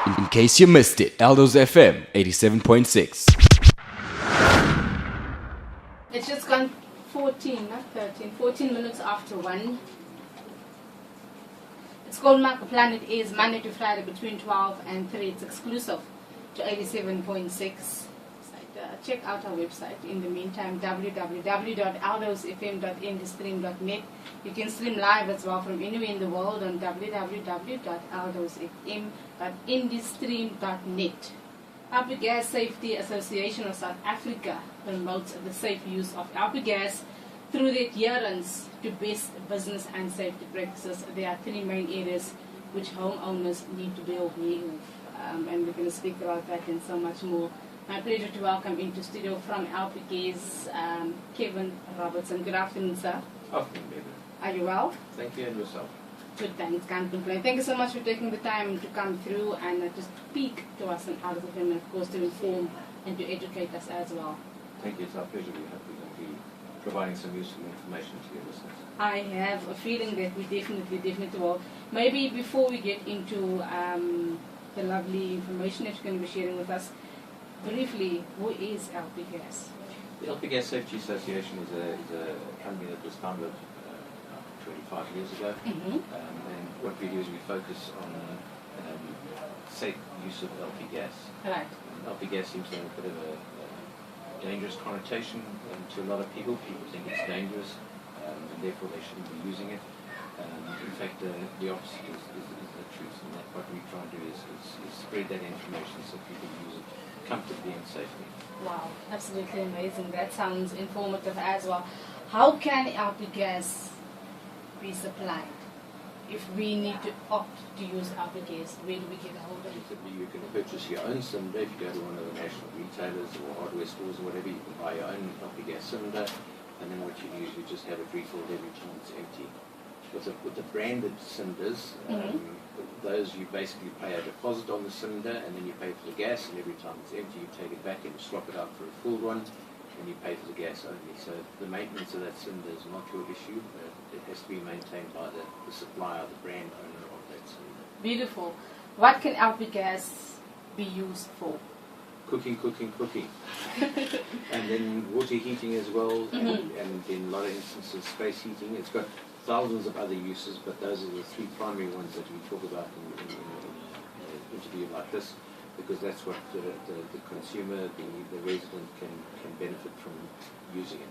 In case you missed it, Aldo's FM 87.6. It's just gone 14, not 13, 14 minutes after 1. It's called Maak, Planet is Monday to Friday between 12 and 3. It's exclusive to 87.6. Check out our website in the meantime, www.aldosfm.industream.net. You can stream live as well from anywhere in the world on www.aldosfm.industream.net. LPGas Safety Association of South Africa promotes the safe use of LPGas through the adherence to best business and safety practices. There are three main areas which homeowners need to be aware of, and we're going to speak about that and so much more. My pleasure to welcome into studio from LPGas, Kevin Robertson. Good afternoon, sir. Afternoon, baby. Are you well? Thank you, and yourself. Good, thanks. Can't complain. Thank you so much for taking the time to come through and to speak to us on Out of the Film, and of course to inform and to educate us as well. Thank you. It's our pleasure to be be providing some useful information to your listeners. I have a feeling that we definitely will. Maybe before we get into the lovely information that you're going to be sharing with us, briefly, who is LPGas? The LPGas Safety Association is a company that was founded 25 years ago. And what we do is we focus on safe use of LPGas. Right. LPGas seems to have a bit of a dangerous connotation to a lot of people. People think it's dangerous, and therefore they shouldn't be using it. In fact, the opposite is the truth, and that what we try to do is spread that information so people use it comfortably and safely. Wow, absolutely amazing. That sounds informative as well. How can LPGas be supplied? If we need to opt to use LPGas, where do we get a hold of it? You can purchase your own cylinder. If you go to one of the national retailers or hardware stores or whatever, you can buy your own LPGas cylinder, and then what you do is you just have it refilled every time it's empty. With the branded cylinders, those you basically pay a deposit on the cylinder, and then you pay for the gas, and every time it's empty you take it back and swap it out for a full one, and you pay for the gas only. So the maintenance of that cylinder is not your issue. It has to be maintained by the supplier, the brand owner of that cylinder. Beautiful. What can LPGas be used for? Cooking. And then water heating as well, and in a lot of instances space heating. It's got thousands of other uses, but those are the three primary ones that we talk about in an interview like this, because that's what the consumer, the resident can benefit from using it.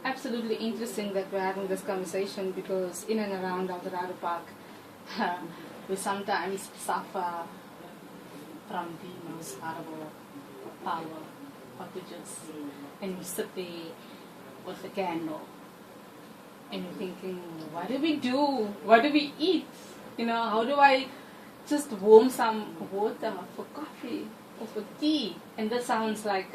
Absolutely interesting that we're having this conversation, because in and around Eldorado Park, we sometimes suffer from the most horrible power outages, and you sit there with a candle and you're thinking, what do we do? What do we eat? How do I just warm some water for coffee or for tea? And that sounds like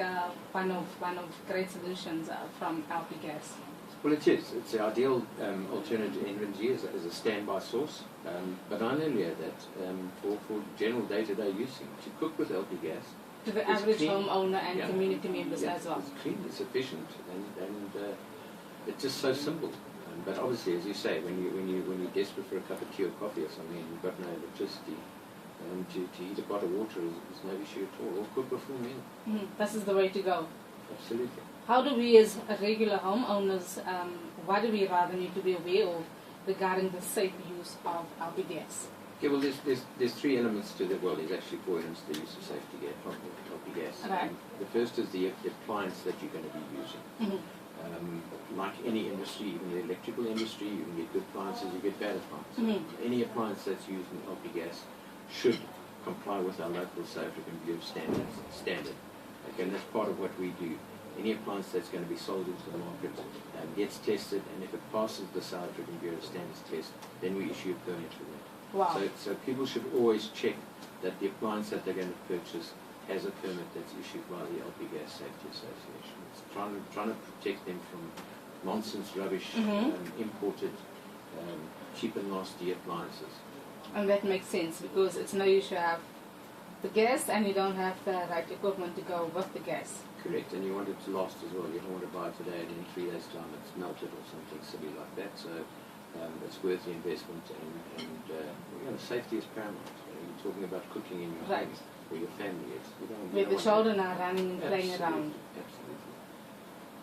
one of great solutions from LPGas. Well, it is. It's the ideal alternative to energy as a standby source. But not only that, for general day-to-day use, to cook with LPGas. To the average homeowner and community members as well. It's clean, it's efficient, and it's just so simple. But obviously, as you say, when you're desperate for a cup of tea or coffee or something, and you've got no electricity, to eat a pot of water is no issue at all. Or cook a full meal. This is the way to go. Absolutely. How do we, as regular homeowners, what do we rather need to be aware of regarding the safe use of LPGas? Okay, well, there's three elements to that. Well, there's actually four elements to the use of safety LPGas. Right. The first is the appliance that you're going to be using. Like any industry, even the electrical industry, you can get good appliances, you get bad appliances. Any appliance that's used in LPGas should comply with our local South African Bureau standard. Okay, and that's part of what we do. Any appliance that's going to be sold into the market gets tested, and if it passes the South African Bureau standards test, then we issue a permit for that. Wow. So people should always check that the appliance that they're going to purchase has a permit that's issued by the LPGas Safety Association. It's trying to protect them from nonsense, rubbish, imported, cheap and nasty appliances. And that makes sense, because it's no use to have the gas and you don't have the right equipment to go with the gas. Correct, and you want it to last as well. You don't want to buy it today and in 3 days' time it's melted or something silly like that. So it's worth the investment, and safety is paramount. You talking about cooking in your Right. home or your family. Where the children are running and playing around. Absolutely.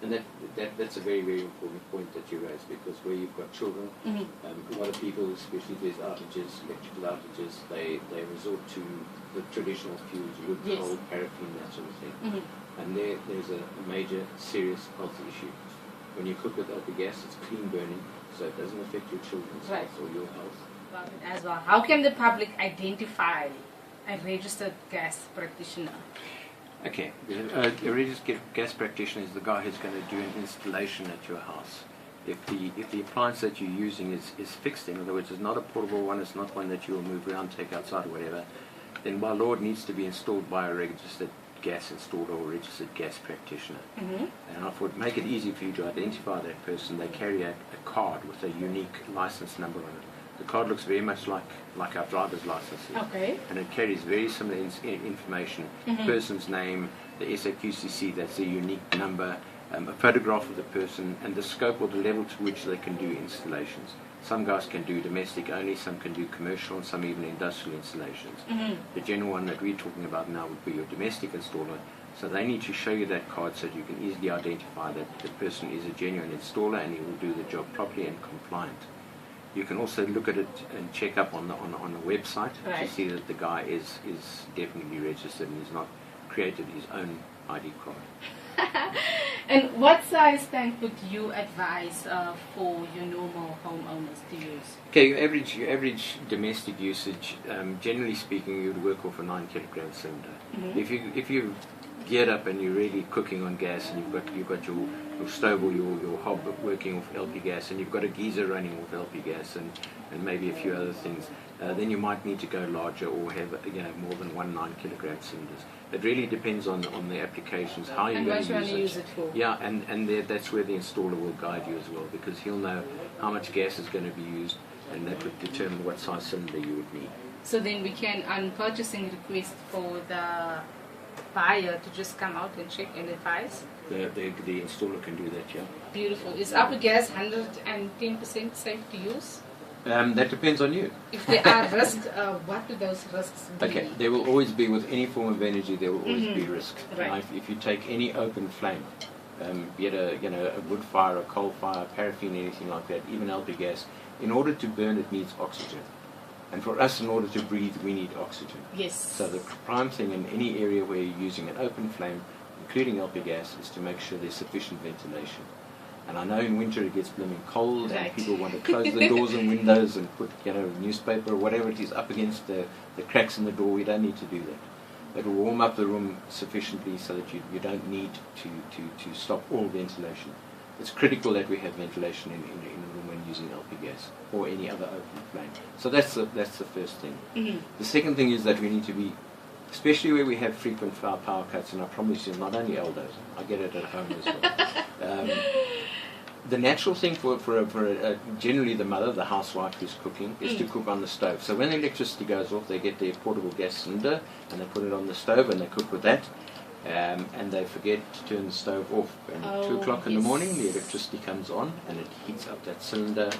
And that's a very, very important point that you raised, because where you've got children, a lot of people, especially if there's outages, electrical outages, they resort to the traditional fuels, wood, Yes. coal, paraffin, that sort of thing. And there's a major, serious health issue. When you cook with LPGas, it's clean burning, so it doesn't affect your children's Right. health or your health. About it as well. How can the public identify a registered gas practitioner? Okay, a registered gas practitioner is the guy who's going to do an installation at your house. If the appliance that you're using is fixed, in other words, it's not a portable one, it's not one that you will move around, take outside or whatever, then by law it needs to be installed by a registered gas installer or registered gas practitioner. And I thought, make it easy for you to identify that person. They carry a card with a unique license number on it. The card looks very much like our driver's licenses. Okay. And it carries very similar information, person's name, the SAQCC, that's a unique number, a photograph of the person, and the scope or the level to which they can do installations. Some guys can do domestic only, some can do commercial, and some even industrial installations. The general one that we're talking about now would be your domestic installer. So they need to show you that card so that you can easily identify that the person is a genuine installer and he will do the job properly and compliant. You can also look at it and check up on the website Right. to see that the guy is definitely registered and has not created his own ID card. And what size tank would you advise for your normal homeowners to use? Okay, your average domestic usage, generally speaking, you'd work off a 9 kilogram cylinder. If you geared up and you're really cooking on gas, and you've got your stove or your hob working off LPGas, and you've got a geyser running off LPGas, and maybe a few other things, then you might need to go larger or have more than 1 9 kilogram cylinders. It really depends on the applications, how you're And going what to you want to use use it for? Yeah, and that's where the installer will guide you as well, because he'll know how much gas is going to be used, and that would determine what size cylinder you would need. So then we can, on purchasing request for the buyer to just come out and check and advise. The installer can do that, yeah. Beautiful. Is LPGas 110% safe to use? That depends on you. If there are risks, what do those risks be? Okay, there will always be, with any form of energy, there will always be risk. Right. Now, if you take any open flame, be it a wood fire, a coal fire, paraffin, anything like that, even LPGas, in order to burn it needs oxygen. And for us, in order to breathe, we need oxygen. Yes. So the prime thing in any area where you're using an open flame, including LPGas, is to make sure there's sufficient ventilation. And I know in winter it gets blooming cold, Right. and people want to close the doors and windows and put newspaper or whatever it is up against the cracks in the door. We don't need to do that. It will warm up the room sufficiently so that you don't need to stop all ventilation. It's critical that we have ventilation in a room when using LPGas or any other open flame. So that's the first thing. The second thing is that we need to be, especially where we have frequent power cuts, and I promise you, not only Eldos, I get it at home as well. The natural thing for generally the mother, the housewife who's cooking, is to cook on the stove. So when the electricity goes off, they get their portable gas cylinder and they put it on the stove and they cook with that. And they forget to turn the stove off. And 2 o'clock in the morning, the electricity comes on and it heats up that cylinder.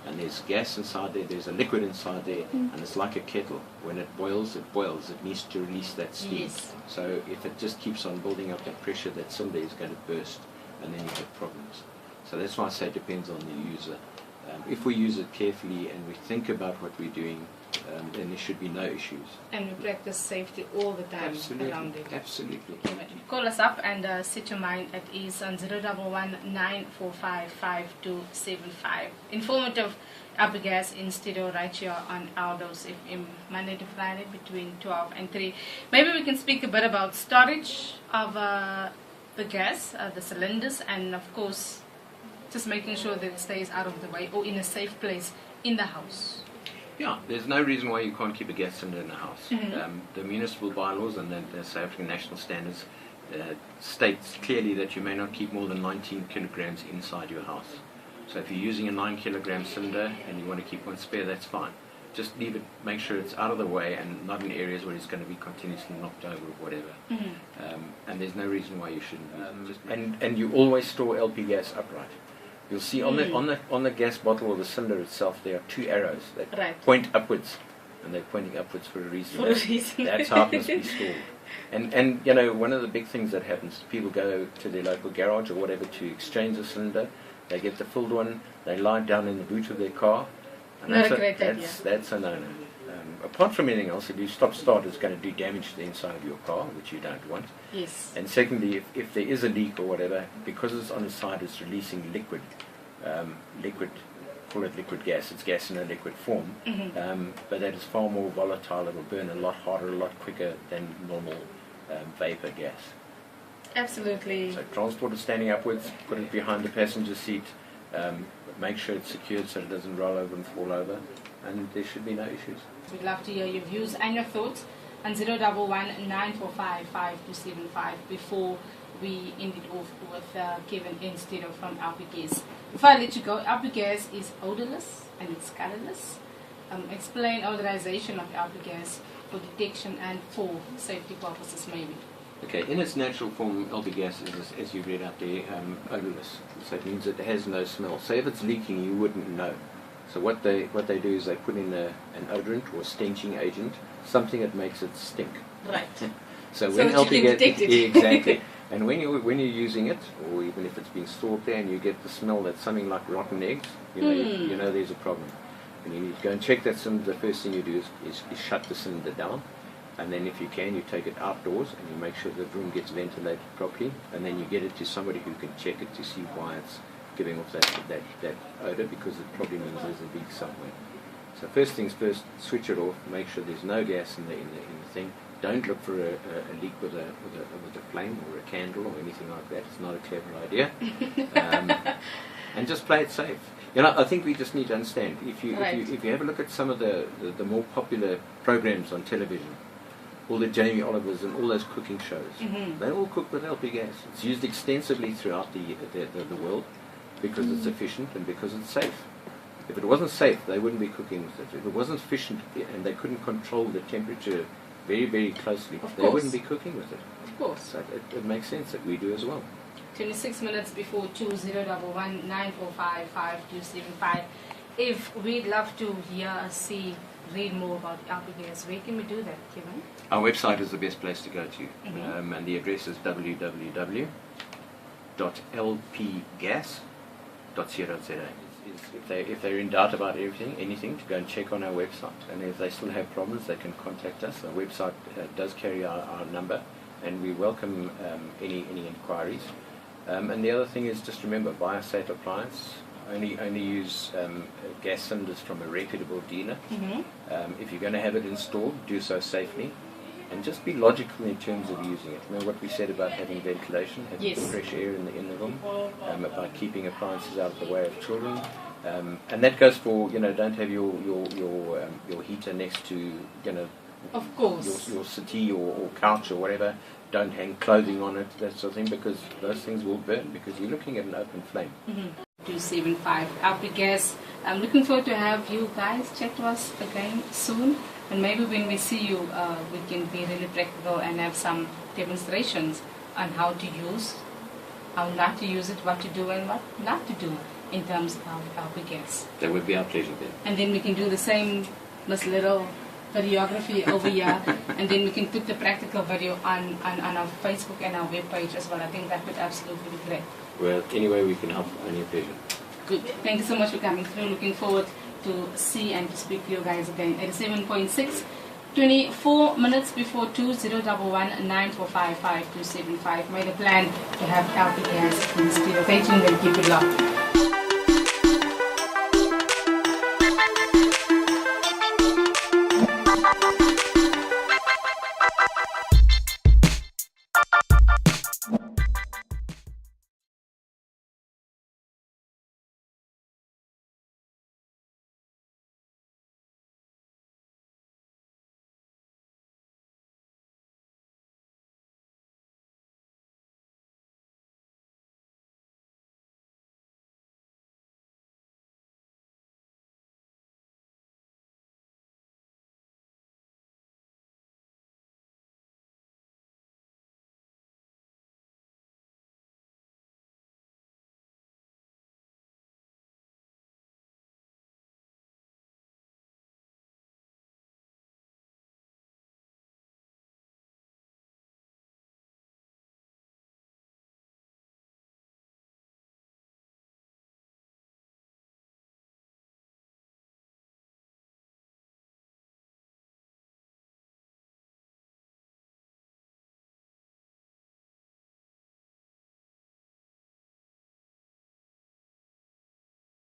And there's gas inside there, there's a liquid inside there, and it's like a kettle. When it boils, it boils. It needs to release that steam. Yes. So if it just keeps on building up that pressure, that cylinder is going to burst, and then you have problems. So that's why I say it depends on the user. If we use it carefully and we think about what we're doing, then there should be no issues. And we practice safety all the time around it. Absolutely. Call us up and set your mind at ease on 011-945-5275. Informative LPGas in studio right here on Aldo's FM, Monday to Friday between 12 and 3. Maybe we can speak a bit about storage of the gas, the cylinders, and of course just making sure that it stays out of the way or in a safe place in the house. Yeah, there's no reason why you can't keep a gas cylinder in the house. The municipal bylaws and the South African national standards states clearly that you may not keep more than 19 kilograms inside your house. So if you're using a 9 kilogram cylinder and you want to keep one spare, that's fine. Just leave it, make sure it's out of the way and not in areas where it's going to be continuously knocked over or whatever. And there's no reason why you shouldn't. And you always store LPGas upright. You'll see on the gas bottle or the cylinder itself, there are 2 arrows that point upwards. and they're pointing upwards for a reason. For a reason. That's how it must be stored. And you know, one of the big things that happens, people go to their local garage or whatever to exchange a cylinder, they get the filled one, they lie down in the boot of their car, and Not a great idea. that's a no-no. Apart from anything else, if you stop-start, it's going to do damage to the inside of your car, which you don't want. Yes. And secondly, if there is a leak or whatever, because it's on the side, it's releasing liquid, call it liquid gas. It's gas in a liquid form, but that is far more volatile. It will burn a lot harder, a lot quicker than normal vapor gas. Absolutely. So transport it standing upwards, put it behind the passenger seat, make sure it's secured so it doesn't roll over and fall over, and there should be no issues. We'd love to hear your views and your thoughts on 011 945 5275 before we end it off with Kevin instead of from LPGas. Before I let you go, LPGas is odorless and it's colorless. Explain odorization of LPGas for detection and for safety purposes maybe. Okay, in its natural form, LPGas is, as you read out there, odorless. So it means it has no smell. So if it's leaking, you wouldn't know. So what they do is they put in an odorant or stenching agent, something that makes it stink. Right. So So when that you can detect it. Yeah, exactly. And when you're using it, or even if it's been stored there, and you get the smell that's something like rotten eggs, you know there's a problem. And you need to go and check that cylinder. The first thing you do is shut the cylinder down. And then if you can, you take it outdoors and you make sure the room gets ventilated properly, and then you get it to somebody who can check it to see why it's giving off that odor, because it probably means there's a leak somewhere. So first things first, switch it off, make sure there's no gas in the thing. Don't look for a leak with a flame or a candle or anything like that. It's not a clever idea. And just play it safe. You know, I think we just need to understand, if you have a look at some of the more popular programs on television, all the Jamie Olivers and all those cooking shows, they all cook with LPGas. It's used extensively throughout the world because it's efficient and because it's safe. If it wasn't safe, they wouldn't be cooking with it. If it wasn't efficient and they couldn't control the temperature very, very closely, they wouldn't be cooking with it. Of course. So it makes sense that we do as well. 26 minutes before 2011 945 5275. If we'd love to hear, see, read more about LPGas, where can we do that, Kevin? Our website is the best place to go to, and the address is www.lpgas.co.za. If they're in doubt about anything, to go and check on our website. And if they still have problems, they can contact us. Our website does carry our number, and we welcome any inquiries. And the other thing is, just remember, buy a safe appliance. Only use gas cylinders from a reputable dealer. If you're going to have it installed, do so safely, and just be logical in terms of using it. Remember what we said about having ventilation, having fresh air in the room, about keeping appliances out of the way of children, and that goes for, don't have your heater next to of course, your settee or couch or whatever. Don't hang clothing on it, that sort of thing, because those things will burn because you're looking at an open flame. 275 LPGas. I'm looking forward to have you guys chat to us again soon, and maybe when we see you, we can be really practical and have some demonstrations on how to use, how not to use it, what to do and what not to do in terms of LPGas. That would be our pleasure then. And then we can do the same, this little videography over here, and then we can put the practical video on our Facebook and our webpage as well. I think that would absolutely be great. Well, anyway, we can help. Only a pleasure. Good. Thank you so much for coming through. Looking forward to see and to speak to you guys again. 87.6, 24 minutes before 2011 945 5275. Made a plan to have LPGas instead of 18 and keep it locked.